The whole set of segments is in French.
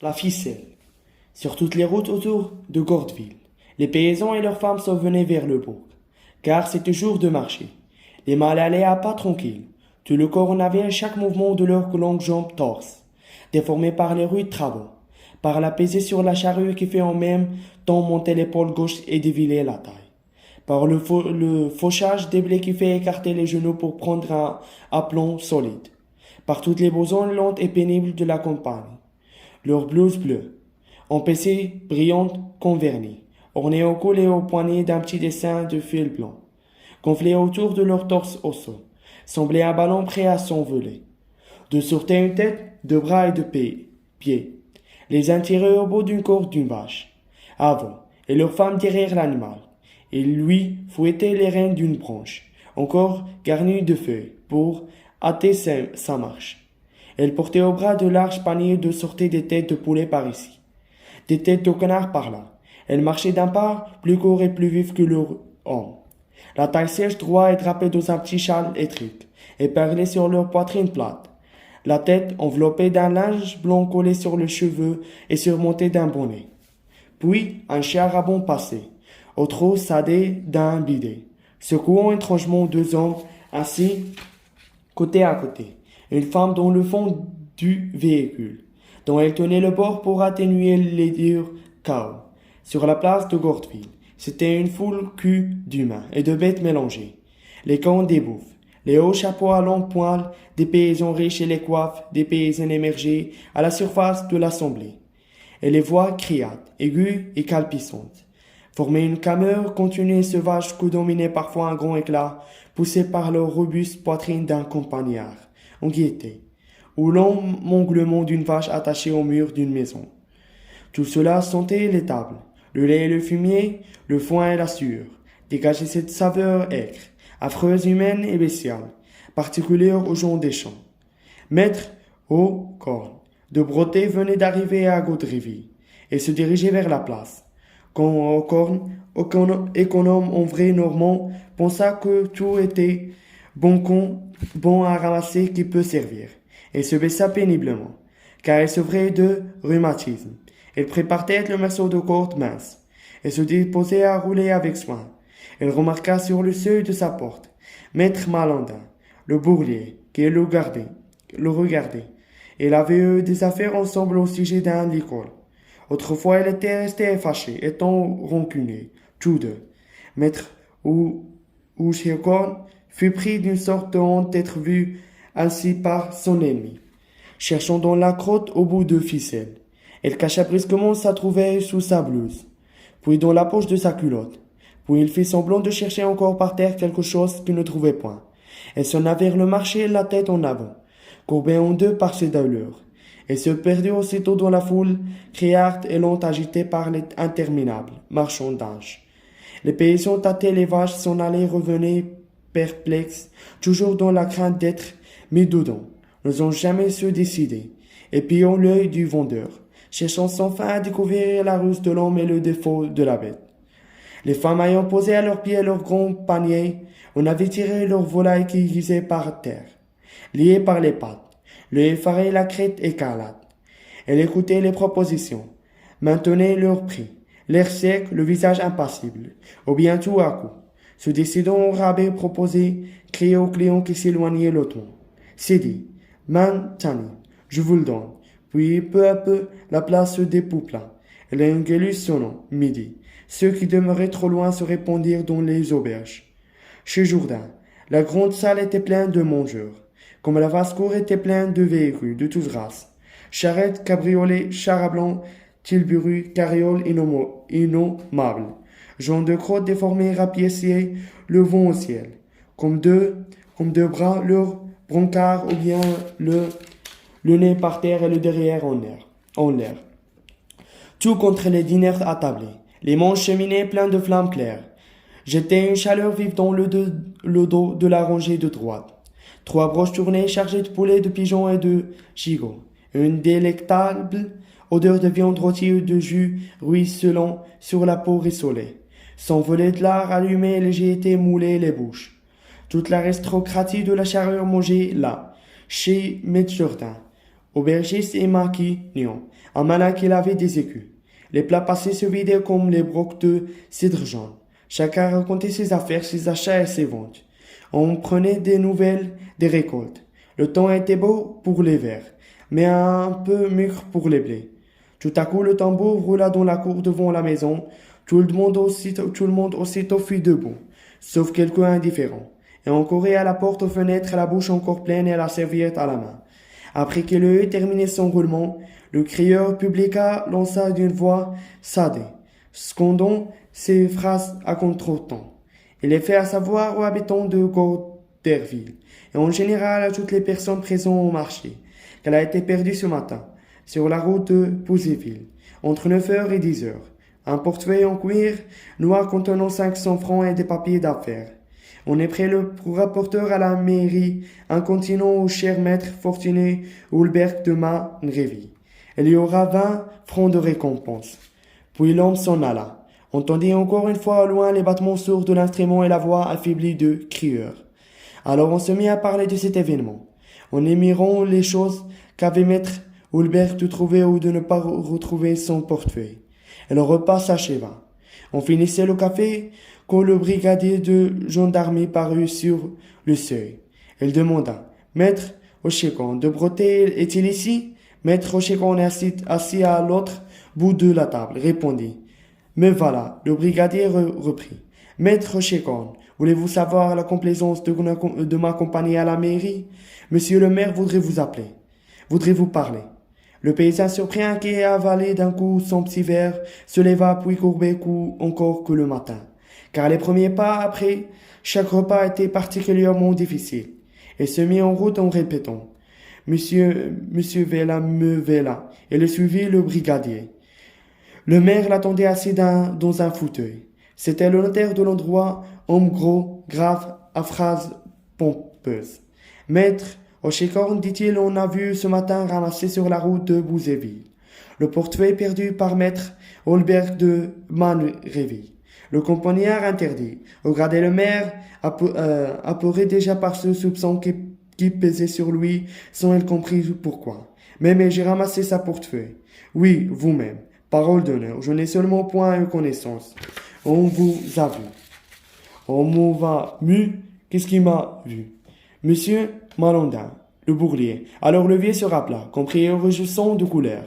La ficelle. Sur toutes les routes autour de Gordeville, les paysans et leurs femmes s'en venaient vers le bourg, car c'était jour de marché. Les mâles allaient à pas tranquilles. Tout le corps en avait à chaque mouvement de leurs longues jambes torses, déformées par les rudes travaux, par la pesée sur la charrue qui fait en même temps monter l'épaule gauche et déviler la taille, par le fauchage des blés qui fait écarter les genoux pour prendre un aplomb solide, par toutes les besognes lentes et pénibles de la campagne. Leurs blouses bleues, empêchées, brillantes, comme vernis, ornées au col et aux poignets d'un petit dessin de fil blanc, gonflées autour de leur torse osseux, semblaient un ballon prêt à s'envoler. De sortait une tête, deux bras et deux pieds, les uns tirés au bout d'une corde d'une vache, avant, et leurs femmes derrière l'animal, et lui fouettait les rênes d'une branche, encore garnie de feuilles, pour hâter sa marche. Elle portait au bras de larges paniers de sortaient des têtes de poulet par ici, des têtes de canard par là. Elle marchait d'un pas plus court et plus vif que leur homme. La taille sèche, droite et drapée dans un petit châle étrique, épinglé sur leur poitrine plate. La tête enveloppée d'un linge blanc collé sur les cheveux et surmonté d'un bonnet. Puis un chien rabon passait, au trot sadé d'un bidet, secouant étrangement deux hommes assis côté à côté. Une femme dans le fond du véhicule, dont elle tenait le bord pour atténuer les durs chaos. Sur la place de Gordeville, c'était une foule cul d'humains et de bêtes mélangées. Les camps des bouffes, les hauts chapeaux à longs poils, des paysans riches et les coiffes des paysans émergés à la surface de l'assemblée. Et les voix criardes, aiguës et calpissantes, formaient une clameur continue et sauvage que dominait parfois un grand éclat, poussé par leur robuste poitrine d'un campagnard, en gaieté, ou long monglement d'une vache attachée au mur d'une maison. Tout cela sentait l'étable, le lait et le fumier, le foin et la sueur, dégageaient cette saveur aigre, affreuse, humaine et bestiale, particulière aux gens des champs. Maître au cornes de Breté venait d'arriver à Gaudreville et se dirigeait vers la place. Quand Corne, économe en vrai normand, pensa que tout était bon à ramasser qui peut servir, et se baissa péniblement, car elle souffrait de rhumatisme. Elle préparait le morceau de corde mince, et se disposait à rouler avec soin. Elle remarqua sur le seuil de sa porte Maître Malandin, le bourlier, qui le regardait. Elle avait eu des affaires ensemble au sujet d'un licol. Autrefois, elle était restée fâchée, étant rancuniers, tous deux. Maître Ouchécorne fut pris d'une sorte de honte d'être vu ainsi par son ennemi, cherchant dans la crotte au bout de ficelle. Elle cacha brusquement sa trouvaille sous sa blouse, puis dans la poche de sa culotte. Puis il fit semblant de chercher encore par terre quelque chose qu'il ne trouvait point. Elle s'en alla vers le marché, la tête en avant, courbée en deux par ses douleurs. Elle se perdit aussitôt dans la foule, criarde et lente agitée par les interminables marchandages. Les paysans tâtaient les vaches, s'en allaient, revenaient, perplexes, toujours dans la crainte d'être mis dedans, n'osant jamais se décider, épiant l'œil du vendeur, cherchant sans fin à découvrir la ruse de l'homme et le défaut de la bête. Les femmes ayant posé à leurs pieds leurs grands paniers, on avait tiré leurs volailles qui gisaient par terre, liées par les pattes, le effaré la crête écarlate. Elle écoutait les propositions, maintenait leur prix, l'air sec, le visage impassible, ou bien tout à coup, se décidant au rabais proposé, criait aux clients qui s'éloignaient lentement. C'est dit, maintenant, je vous le donne. Puis, peu à peu, la place se dépeupla. Et l'angélus sonnant, midi. Ceux qui demeuraient trop loin se répandirent dans les auberges. Chez Jourdain, la grande salle était pleine de mangeurs, comme la vaste cour était pleine de véhicules de toutes races. Charrettes, cabriolets, chars à blanc, tilburus, carrioles innommables. Gens de crottes déformées rapiéciés, le vent au ciel. Comme deux bras, leurs brancards ou bien le nez par terre et le derrière en l'air. Tout contre les dîners attablés. Les manches cheminaient pleins de flammes claires. Jetaient une chaleur vive dans le dos de la rangée de droite. 3 broches tournées chargées de poulets, de pigeons et de gigots. Une délectable odeur de viande rôtie et de jus ruisselant sur la peau rissolée. S'envolait de lard allumé et légèreté moulait les bouches. Toute l'aristocratie de la charrue mangeait là, chez Maître Jourdain, Aubergiste et maquignon, un malin qu'il avait des écus. Les plats passés se vidaient comme les brocs de cidre jaune. Chacun racontait ses affaires, ses achats et ses ventes. On prenait des nouvelles des récoltes. Le temps était beau pour les vers, mais un peu mûr pour les blés. Tout à coup, le tambour roula dans la cour devant la maison. Tout le monde aussitôt fut debout, sauf quelques indifférents. Et on courait à la porte aux fenêtres, la bouche encore pleine et la serviette à la main. Après qu'il eut terminé son roulement, le crieur publica lança d'une voix sadée, scandant ses phrases à contre-temps. Il les fait à savoir aux habitants de Gorderville, et en général à toutes les personnes présentes au marché, qu'elle a été perdue ce matin, sur la route de Pouzyville, entre 9 heures et 10 heures. Un portefeuille en cuir noir contenant 500 francs et des papiers d'affaires. On est prêt le rapporteur à la mairie, un continent au cher maître fortuné Hulbert de Manreville. Il y aura 20 francs de récompense. Puis l'homme s'en alla. On entendit encore une fois au loin les battements sourds de l'instrument et la voix affaiblie de crieur. Alors on se mit à parler de cet événement. On émirant les choses qu'avait maître Hulbert de trouver ou de ne pas retrouver son portefeuille. Et le repas s'acheva. On finissait le café quand le brigadier de gendarmerie parut sur le seuil. Il demanda, « Maître Ochécon, de Breté est-il ici ?» Maître Ochécon assis à l'autre bout de la table, répondit, « Me voilà. » Le brigadier reprit, « Maître Ochécon, voulez-vous savoir la complaisance de m'accompagner à la mairie? Monsieur le maire voudrait vous appeler, voudrait vous parler. » Le paysan surpris, inquiet et avalé d'un coup son petit verre, se leva puis courbait encore que le matin. Car les premiers pas après chaque repas étaient particulièrement difficiles. Il se mit en route en répétant « Monsieur Vella, me Vella » et le suivit le brigadier. Le maire l'attendait assis dans un fauteuil. C'était le notaire de l'endroit, homme gros, grave, à phrases pompeuses. « Maître Ochécorn, dit-il, on a vu ce matin ramasser sur la route de Pouzyville le portefeuille perdu par maître Hulbert de Manreville. Le campagnard interdit. Regardez le maire, apeuré déjà par ce soupçon qui pesait sur lui, sans il compris pourquoi. Mais j'ai ramassé sa portefeuille. Oui, vous-même. Parole d'honneur, je n'ai seulement point eu connaissance. On vous a vu. On m'a vu. Qu'est-ce qui m'a vu? Monsieur Malandin, le bourlier. Alors le vieux se rappela, compris et réjouissant de couleur.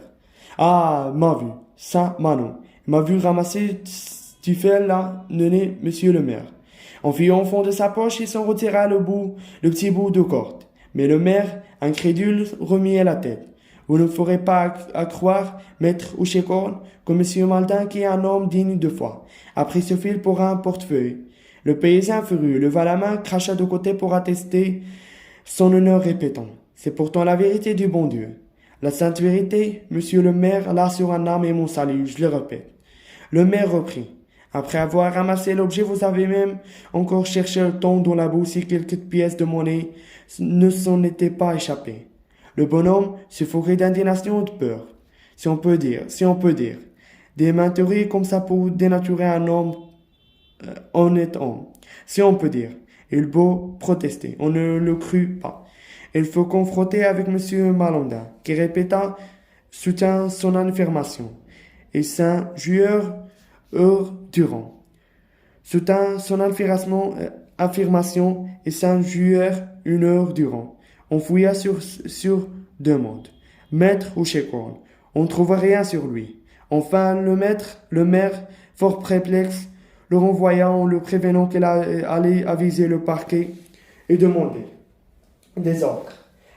Ah, m'a vu. Ça, Manon. M'a vu ramasser tu fais là, Nené, monsieur le maire. On fit au fond de sa poche et s'en retira le petit bout de corde. Mais le maire, incrédule, remit la tête. Vous ne ferez pas à croire, maître Ochécorn, que monsieur Maldin, qui est un homme digne de foi, a pris ce fil pour un portefeuille. Le paysan furieux leva la main, cracha de côté pour attester son honneur, répétant, c'est pourtant la vérité du bon Dieu. La sainte vérité, monsieur le maire, là sur un âme et mon salut, je le répète. Le maire reprit. Après avoir ramassé l'objet, vous avez même encore cherché le temps dans la bourse si quelques pièces de monnaie ne s'en étaient pas échappées. Le bonhomme suffoquait d'indignation et de peur. Si on peut dire. Des menteries comme ça pour dénaturer un homme, honnête homme. Si on peut dire. Il beau protester. On ne le crut pas. Il faut confronter avec monsieur Malandin, qui répéta, soutint son affirmation. Et s'injure heure durant. Soutint son affirmation et s'injure une heure durant. On fouilla sur demande. Maître Ochécorn, on ne trouva rien sur lui. Enfin, le maire, fort perplexe, le renvoya en le prévenant qu'il allait aviser le parquet et demander des ordres.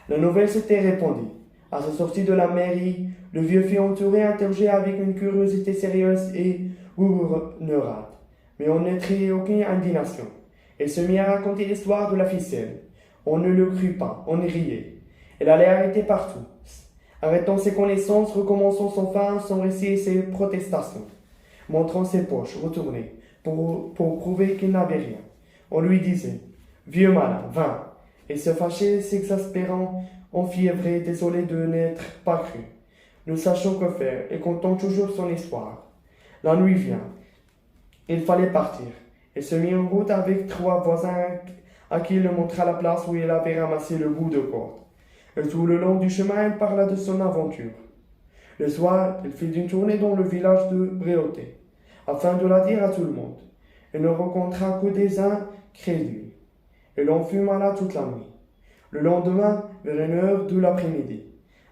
La nouvelle s'était répandue. À sa sortie de la mairie, le vieux fut entouré, interrogé avec une curiosité sérieuse et gouverneurade. Mais on n'étrit aucune indignation. Il se mit à raconter l'histoire de la ficelle. On ne le crut pas, on y riait. Elle allait arrêter partout. Arrêtant ses connaissances, recommençant son récit et ses protestations, montrant ses poches retournées pour prouver qu'il n'avait rien. On lui disait « Vieux malin, va !» Et se fâchait, s'exaspérant, enfiévré, désolé de n'être pas cru. Nous sachons que faire et comptons toujours son histoire. La nuit vient. Il fallait partir. Il se mit en route avec 3 voisins à qui il montra la place où il avait ramassé le bout de corde. Et tout le long du chemin, il parla de son aventure. Le soir, il fit une tournée dans le village de Bréauté, afin de la dire à tout le monde. Il ne rencontra que des incrédules. Et l'on fut malade toute la nuit. Le lendemain, vers 1 heure de l'après-midi,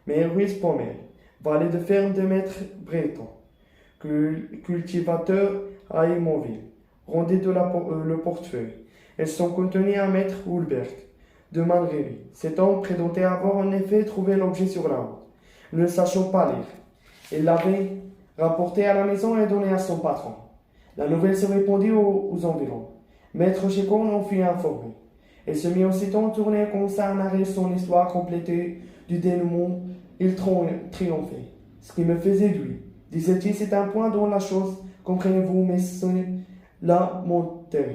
Mère Ruiz Pommel, valet de ferme de maître Breton, cultivateur à Aymonville, rendait le portefeuille. Elles sont contenues à maître Hulbert de Manreville. Cet homme prétendait avoir en effet trouvé l'objet sur la route, ne sachant pas lire. Il l'avait rapporté à la maison et donné à son patron. La nouvelle se répandit aux environs. Maître Chécon en fut informé. Il se mit aussitôt en tournée et commença à narrer son histoire complétée du dénouement. Il triomphait. Ce qui me faisait de lui, disait-il, c'est un point dont la chose, comprenez-vous, mais c'est là mon terrain.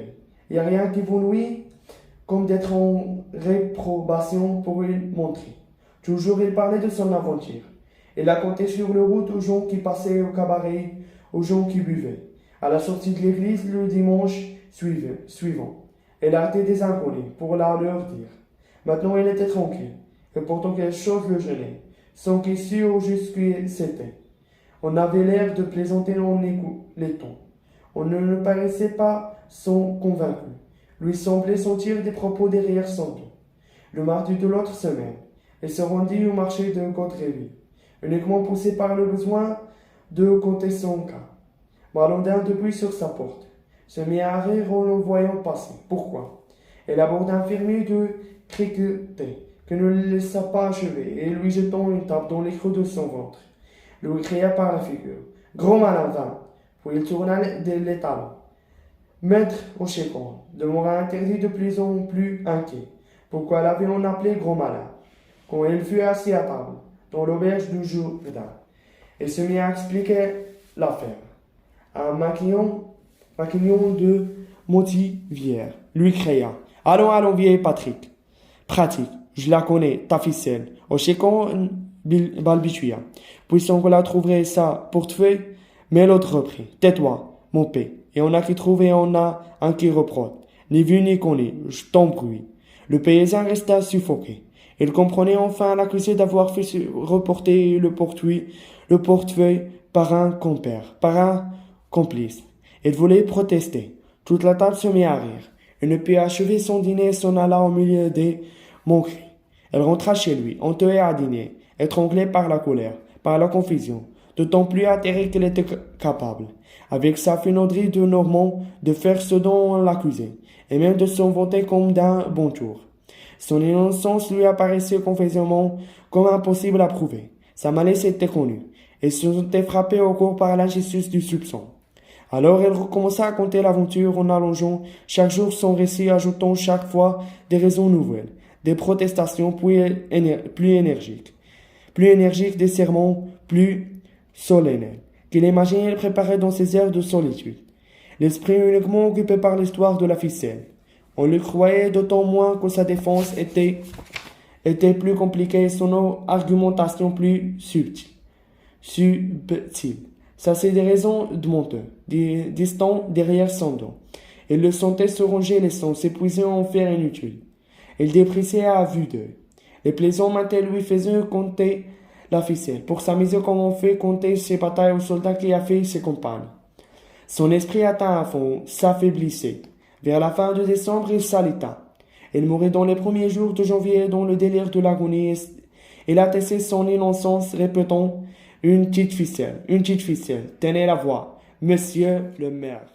Il n'y a rien qui vous nuit comme d'être en réprobation pour lui montrer. Toujours il parlait de son aventure. Il la comptait sur le route aux gens qui passaient au cabaret, aux gens qui buvaient. À la sortie de l'église le dimanche suivant, il arrêtait des inconnus pour leur dire. Maintenant il était tranquille, et pourtant quelque chose le gênait, sans qu'il sût jusqu'où c'était. On avait l'air de plaisanter en l'éton. On ne le paraissait pas sans convaincu. Lui semblait sentir des propos derrière son dos. Le mardi de l'autre semaine, il se rendit au marché de Gaudréville, uniquement poussé par le besoin de conter son cas. Balandin depuis sur sa porte, se mit à rire en le voyant passer. Pourquoi? Elle aborda un fermier de criqueter, que ne le laissa pas achever, et lui jetant une tape dans les creux de son ventre, lui cria par la figure. Gros malin, va! Puis il tourna les talons. Maître Chécon demeura interdit de plus en plus inquiet. Pourquoi l'avions appelé gros malin? Quand il fut assis à table, dans l'auberge du Jourdain, il se mit à expliquer l'affaire. Un maquignon de Motivière lui cria. Allons, vieil Patrick. Pratique, je la connais, ta ficelle. Chécon balbutia. Puisqu'on la trouverait ça portefeuille, mais l'autre reprit. Tais-toi, mon père. Et on a qui trouve et on a un qui reproche. Ni vu ni connu, je t'en prie. Le paysan resta suffoqué. Il comprenait enfin l'accusé d'avoir fait reporter le portefeuille par un compère, par un complice. Il voulait protester. Toute la table se mit à rire. Il ne put achever son dîner et s'en alla au milieu des moqueries. Elle rentra chez lui, honteux à dîner, étranglé par la colère, par la confusion, d'autant plus atterré qu'elle était capable, avec sa finauderie de Normand, de faire ce dont on l'accusait, et même de s'en vanter comme d'un bon tour. Son innocence lui apparaissait confusément comme impossible à prouver. Sa malice était connue, et se sentait frappé au corps par l'injustice du soupçon. Alors elle recommença à conter l'aventure en allongeant chaque jour son récit, ajoutant chaque fois des raisons nouvelles, des protestations plus énergiques, des sermons plus solennels, qu'il imaginait et préparait dans ses heures de solitude. L'esprit uniquement occupé par l'histoire de la ficelle. On le croyait d'autant moins que sa défense était plus compliquée et son argumentation plus subtile. Ça, c'est des raisons de menteux, distants derrière son dos. Il le sentait se ronger les sons, s'épuiser en faire inutile. Il dépréciait à vue d'œil. Les plaisants matin lui faisaient compter la ficelle, pour s'amuser comme on fait compter ses batailles aux soldats qui a fait ses compagnes. Son esprit atteint à fond, s'affaiblissait. Vers la fin de décembre, il s'alita. Il mourut dans les premiers jours de janvier dans le délire de l'agonie. Il attestait son innocence, répétant une petite ficelle, tenez la voix, monsieur le maire.